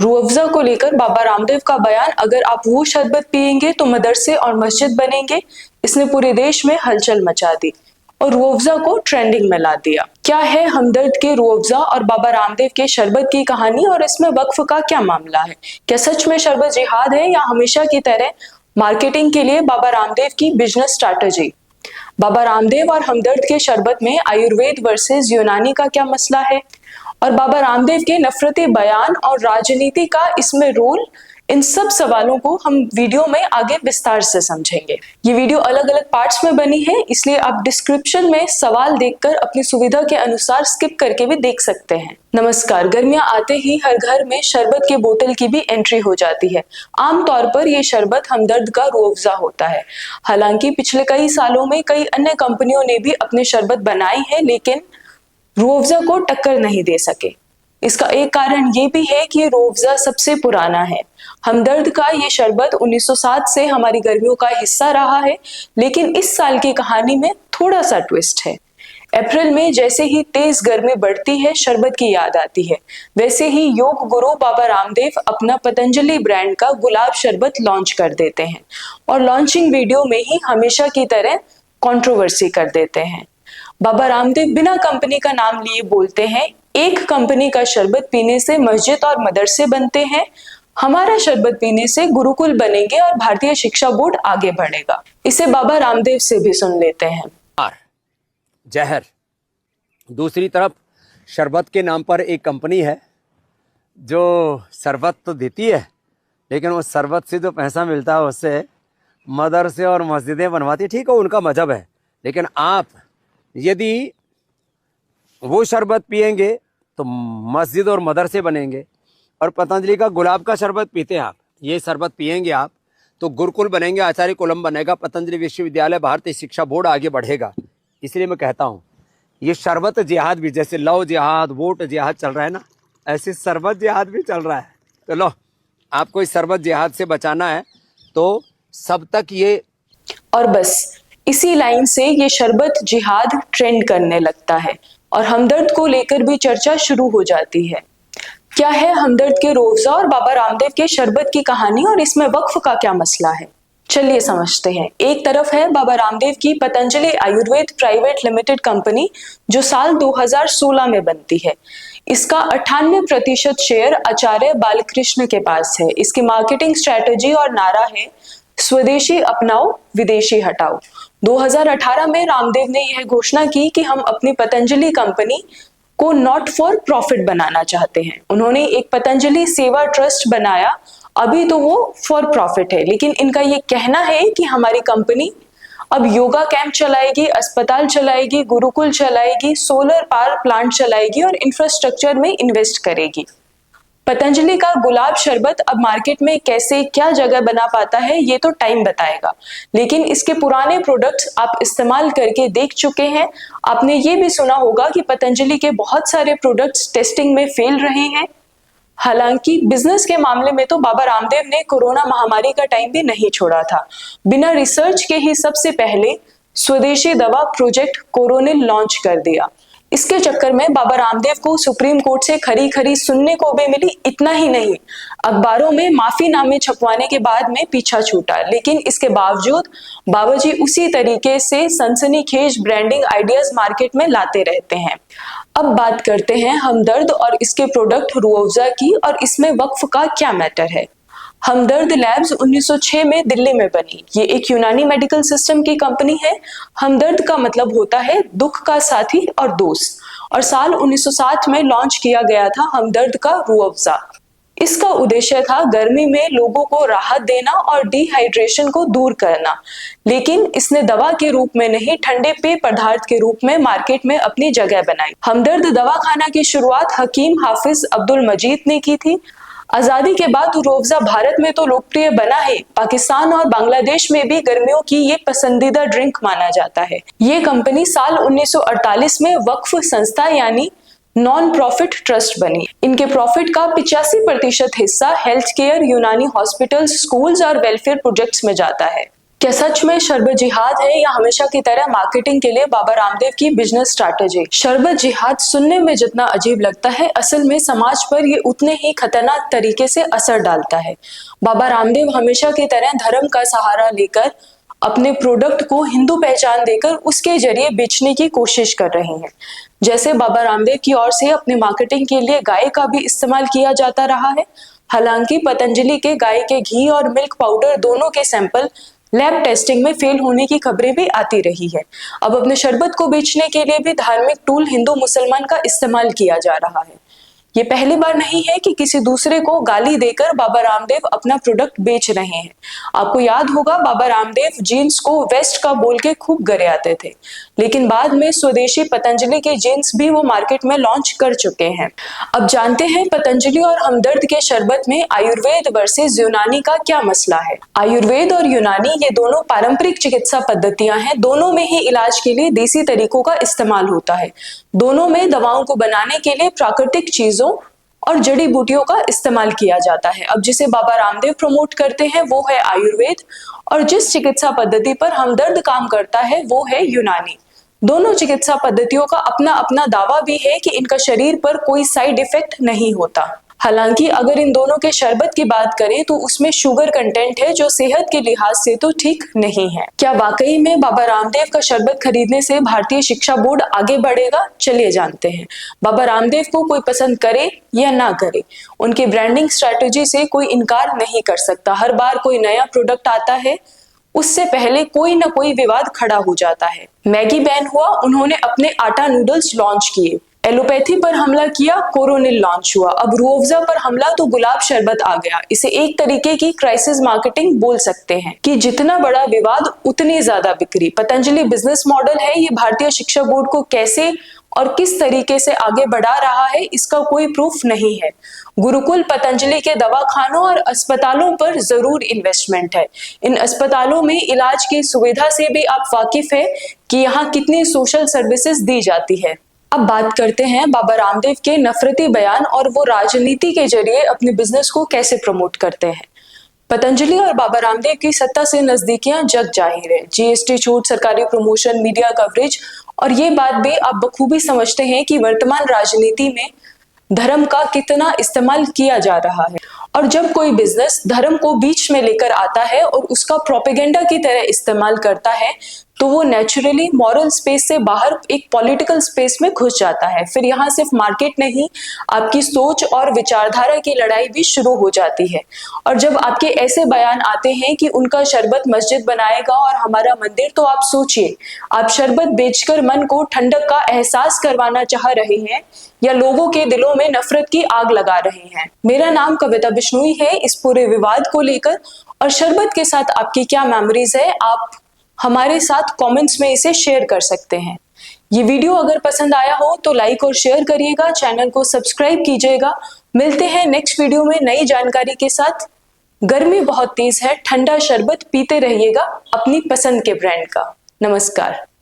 रूह अफ़ज़ा को लेकर बाबा रामदेव का बयान, अगर आप वो शरबत पिएंगे तो मदरसे और मस्जिद बनेंगे, इसने पूरे देश में हलचल मचा दी और रूह अफ़ज़ा को ट्रेंडिंग में ला दिया। क्या है हमदर्द के रूह अफ़ज़ा और बाबा रामदेव के शरबत की कहानी और इसमें वक्फ का क्या मामला है? क्या सच में शरबत जिहाद है या हमेशा की तरह मार्केटिंग के लिए बाबा रामदेव की बिजनेस स्ट्रैटेजी? बाबा रामदेव और हमदर्द के शरबत में आयुर्वेद वर्सेस यूनानी का क्या मसला है? और बाबा रामदेव के नफरती बयान और राजनीति का इसमें रोल, इन सब सवालों को हम वीडियो में आगे विस्तार से समझेंगे। ये वीडियो अलग अलग पार्ट्स में बनी है, इसलिए आप डिस्क्रिप्शन में सवाल देखकर अपनी सुविधा के अनुसार स्किप करके भी देख सकते हैं। नमस्कार। गर्मियां आते ही हर घर में शरबत के बोतल की भी एंट्री हो जाती है। आमतौर पर यह शरबत हमदर्द का रूह अफ़ज़ा होता है। हालांकि पिछले कई सालों में कई अन्य कंपनियों ने भी अपने शरबत बनाए हैं, लेकिन रूह अफ़ज़ा को टक्कर नहीं दे सके। इसका एक कारण ये भी है कि रूह अफ़ज़ा सबसे पुराना है। हमदर्द का ये शरबत 1907 से हमारी गर्मियों का हिस्सा रहा है, लेकिन इस साल की कहानी में थोड़ा सा ट्विस्ट है। अप्रैल में जैसे ही तेज गर्मी बढ़ती है, शरबत की याद आती है। वैसे ही योग गुरु बाबा रामदेव अपना पतंजलि ब्रांड का गुलाब शरबत लॉन्च कर देते हैं और लॉन्चिंग वीडियो में ही हमेशा की तरह कंट्रोवर्सी कर देते हैं। बाबा रामदेव बिना कंपनी का नाम लिए बोलते हैं, एक कंपनी का शरबत पीने से मस्जिद और मदरसे बनते हैं, हमारा शरबत पीने से गुरुकुल बनेंगे और भारतीय शिक्षा बोर्ड आगे बढ़ेगा। इसे बाबा रामदेव से भी सुन लेते हैं। जहर। दूसरी तरफ शरबत के नाम पर एक कंपनी है जो शरबत तो देती है, लेकिन उस शरबत से जो पैसा मिलता है उससे मदरसे और मस्जिदें बनवाती है। ठीक है, उनका मजहब है, लेकिन आप यदि वो शरबत पिएंगे तो मस्जिद और मदरसे बनेंगे। और पतंजलि का गुलाब का शरबत पीते हैं आप, ये शरबत पिएंगे आप तो गुरुकुल बनेंगे, आचार्य कुलम बनेगा, पतंजलि विश्वविद्यालय, भारतीय शिक्षा बोर्ड आगे बढ़ेगा। इसलिए मैं कहता हूँ ये शरबत जिहाद भी, जैसे लव जिहाद, वोट जिहाद चल रहा है ना, ऐसे शरबत जिहाद भी चल रहा है। तो लो, आपको इस शरबत जिहाद से बचाना है तो सब तक ये, और बस इसी लाइन से ये शरबत जिहाद ट्रेंड करने लगता है और हमदर्द को लेकर भी चर्चा शुरू हो जाती है। क्या है हमदर्द के रूह अफ़ज़ा और बाबा रामदेव के शरबत की कहानी और इसमें वक्फ का क्या मसला है? चलिए समझते हैं। एक तरफ है बाबा रामदेव की Patanjali Ayurveda private limited company, जो साल 2016 में बनती है। इसका 98% शेयर आचार्य बालकृष्ण के पास है। इसकी मार्केटिंग स्ट्रेटेजी और नारा है, स्वदेशी अपनाओ, विदेशी हटाओ। 2018 में रामदेव ने यह घोषणा की कि हम अपनी पतंजलि कंपनी को नॉट फॉर प्रॉफिट बनाना चाहते हैं। उन्होंने एक पतंजलि सेवा ट्रस्ट बनाया, अभी तो वो फॉर प्रॉफिट है, लेकिन इनका ये कहना है कि हमारी कंपनी अब योगा कैंप चलाएगी, अस्पताल चलाएगी, गुरुकुल चलाएगी, सोलर पावर प्लांट चलाएगी और इंफ्रास्ट्रक्चर में इन्वेस्ट करेगी। पतंजलि का गुलाब शरबत अब मार्केट में कैसे क्या जगह बना पाता है ये तो टाइम बताएगा, लेकिन इसके पुराने प्रोडक्ट्स आप इस्तेमाल करके देख चुके हैं। आपने ये भी सुना होगा कि पतंजलि के बहुत सारे प्रोडक्ट्स टेस्टिंग में फेल रहे हैं। हालांकि बिजनेस के मामले में तो बाबा रामदेव ने कोरोना महामारी का टाइम भी नहीं छोड़ा था। बिना रिसर्च के ही सबसे पहले स्वदेशी दवा प्रोजेक्ट कोरोनिल लॉन्च कर दिया। इसके चक्कर में बाबा रामदेव को सुप्रीम कोर्ट से खरी खरी सुनने को भी मिली। इतना ही नहीं, अखबारों में माफीनामे छपवाने के बाद में पीछा छूटा, लेकिन इसके बावजूद बाबा जी उसी तरीके से सनसनीखेज ब्रांडिंग आइडियाज मार्केट में लाते रहते हैं। अब बात करते हैं हमदर्द और इसके प्रोडक्ट रूह अफ़ज़ा की और इसमें वक्फ का क्या मैटर है। हमदर्द लैब्स 1906 में दिल्ली में बनी। ये एक यूनानी मेडिकल सिस्टम की कंपनी है। हमदर्द का मतलब होता है दुख का साथी और दोस्त, और साल 1907 में लॉन्च किया गया था हमदर्द का रूह अफ़ज़ा। इसका उद्देश्य था गर्मी में लोगों को राहत देना और डिहाइड्रेशन को दूर करना, लेकिन इसने दवा के रूप में नहीं, ठंडे पेय पदार्थ के रूप में मार्केट में अपनी जगह बनाई। हमदर्द दवाखाना की शुरुआत हकीम हाफिज अब्दुल मजीद ने की थी। आजादी के बाद रूह अफ़ज़ा भारत में तो लोकप्रिय बना है, पाकिस्तान और बांग्लादेश में भी गर्मियों की ये पसंदीदा ड्रिंक माना जाता है। ये कंपनी साल 1948 में वक्फ संस्था यानी नॉन प्रॉफिट ट्रस्ट बनी। इनके प्रॉफिट का 85% हिस्सा हेल्थ केयर, यूनानी हॉस्पिटल्स, स्कूल्स और वेलफेयर प्रोजेक्ट्स में जाता है। क्या सच में शरबत जिहाद है या हमेशा की तरह मार्केटिंग के लिए बाबा रामदेव की बिजनेस स्ट्रैटेजी? शरबत जिहाद सुनने में जितना अजीब लगता है, असल में समाज पर ये उतने ही खतरनाक तरीके से असर डालता है। बाबा रामदेव हमेशा की तरह धर्म का सहारा लेकर अपने प्रोडक्ट को हिंदू पहचान देकर उसके जरिए बेचने की कोशिश कर रहे हैं। जैसे बाबा रामदेव की ओर से अपनी मार्केटिंग के लिए गाय का भी इस्तेमाल किया जाता रहा है। हालांकि पतंजलि के गाय के घी और मिल्क पाउडर दोनों के सैंपल लैब टेस्टिंग में फेल होने की खबरें भी आती रही है। अब अपने शरबत को बेचने के लिए भी धार्मिक टूल हिंदू मुसलमान का इस्तेमाल किया जा रहा है। ये पहली बार नहीं है कि किसी दूसरे को गाली देकर बाबा रामदेव अपना प्रोडक्ट बेच रहे हैं। आपको याद होगा, बाबा रामदेव जीन्स को वेस्ट का बोल के खूब गरे आते थे, लेकिन बाद में स्वदेशी पतंजलि के जीन्स भी वो मार्केट में लॉन्च कर चुके हैं। अब जानते हैं पतंजलि और हमदर्द के शरबत में आयुर्वेद वर्सेस यूनानी का क्या मसला है। आयुर्वेद और यूनानी ये दोनों पारंपरिक चिकित्सा पद्धतियां हैं। दोनों में ही इलाज के लिए देसी तरीकों का इस्तेमाल होता है। दोनों में दवाओं को बनाने के लिए प्राकृतिक चीजों और जड़ी बूटियों का इस्तेमाल किया जाता है। अब जिसे बाबा रामदेव प्रमोट करते हैं वो है आयुर्वेद, और जिस चिकित्सा पद्धति पर हमदर्द काम करता है वो है यूनानी। दोनों चिकित्सा पद्धतियों का अपना अपना दावा भी है कि इनका शरीर पर कोई साइड इफेक्ट नहीं होता। हालांकि अगर इन दोनों के शरबत की बात करें तो उसमें शुगर कंटेंट है जो सेहत के लिहाज से तो ठीक नहीं है। क्या वाकई में बाबा रामदेव का शरबत खरीदने से भारतीय शिक्षा बोर्ड आगे बढ़ेगा? चलिए जानते हैं। बाबा रामदेव को कोई पसंद करे या ना करे, उनकी ब्रांडिंग स्ट्रैटेजी से कोई इनकार नहीं कर सकता। हर बार कोई नया प्रोडक्ट आता है उससे पहले कोई ना कोई विवाद खड़ा हो जाता है। मैगी बैन हुआ, उन्होंने अपने आटा नूडल्स लॉन्च किए। एलोपैथी पर हमला किया, कोरोनिल लॉन्च हुआ। अब रूअफ़ज़ा पर हमला तो गुलाब शरबत आ गया। इसे एक तरीके की क्राइसिस मार्केटिंग बोल सकते हैं कि जितना बड़ा विवाद उतनी ज्यादा बिक्री। पतंजलि बिजनेस मॉडल है, ये भारतीय शिक्षा बोर्ड को कैसे और किस तरीके से आगे बढ़ा रहा है इसका कोई प्रूफ नहीं है। गुरुकुल पतंजलि के दवाखानों और अस्पतालों पर जरूर इन्वेस्टमेंट है। इन अस्पतालों में इलाज की सुविधा से भी आप वाकिफ है कि यहाँ कितनी सोशल सर्विसेज दी जाती है। अब बात करते हैं बाबा रामदेव के नफरती बयान और वो राजनीति के जरिए अपने बिजनेस को कैसे प्रमोट करते हैं। पतंजलि और बाबा रामदेव की सत्ता से नजदीकियां जग जाहिर है। जीएसटी छूट, सरकारी प्रमोशन, मीडिया कवरेज, और ये बात भी आप बखूबी समझते हैं कि वर्तमान राजनीति में धर्म का कितना इस्तेमाल किया जा रहा है। और जब कोई बिजनेस धर्म को बीच में लेकर आता है और उसका प्रोपेगेंडा की तरह इस्तेमाल करता है तो वो नेचुरली मॉरल स्पेस से बाहर एक पॉलिटिकल स्पेस में घुस जाता है। फिर यहाँ सिर्फ मार्केट नहीं, आपकी सोच और विचारधारा की लड़ाई भी शुरू हो जाती है। और जब आपके ऐसे बयान आते हैं कि उनका शरबत मस्जिद बनाएगा और हमारा मंदिर, तो आप सोचिए, आप शरबत बेचकर मन को ठंडक का एहसास करवाना चाह रहे हैं या लोगों के दिलों में नफरत की आग लगा रहे हैं। मेरा नाम कविता बिश्नोई है। इस पूरे विवाद को लेकर और शरबत के साथ आपकी क्या मेमोरीज है, आप हमारे साथ कमेंट्स में इसे शेयर कर सकते हैं। ये वीडियो अगर पसंद आया हो तो लाइक और शेयर करिएगा, चैनल को सब्सक्राइब कीजिएगा। मिलते हैं नेक्स्ट वीडियो में नई जानकारी के साथ। गर्मी बहुत तेज है, ठंडा शरबत पीते रहिएगा अपनी पसंद के ब्रांड का। नमस्कार।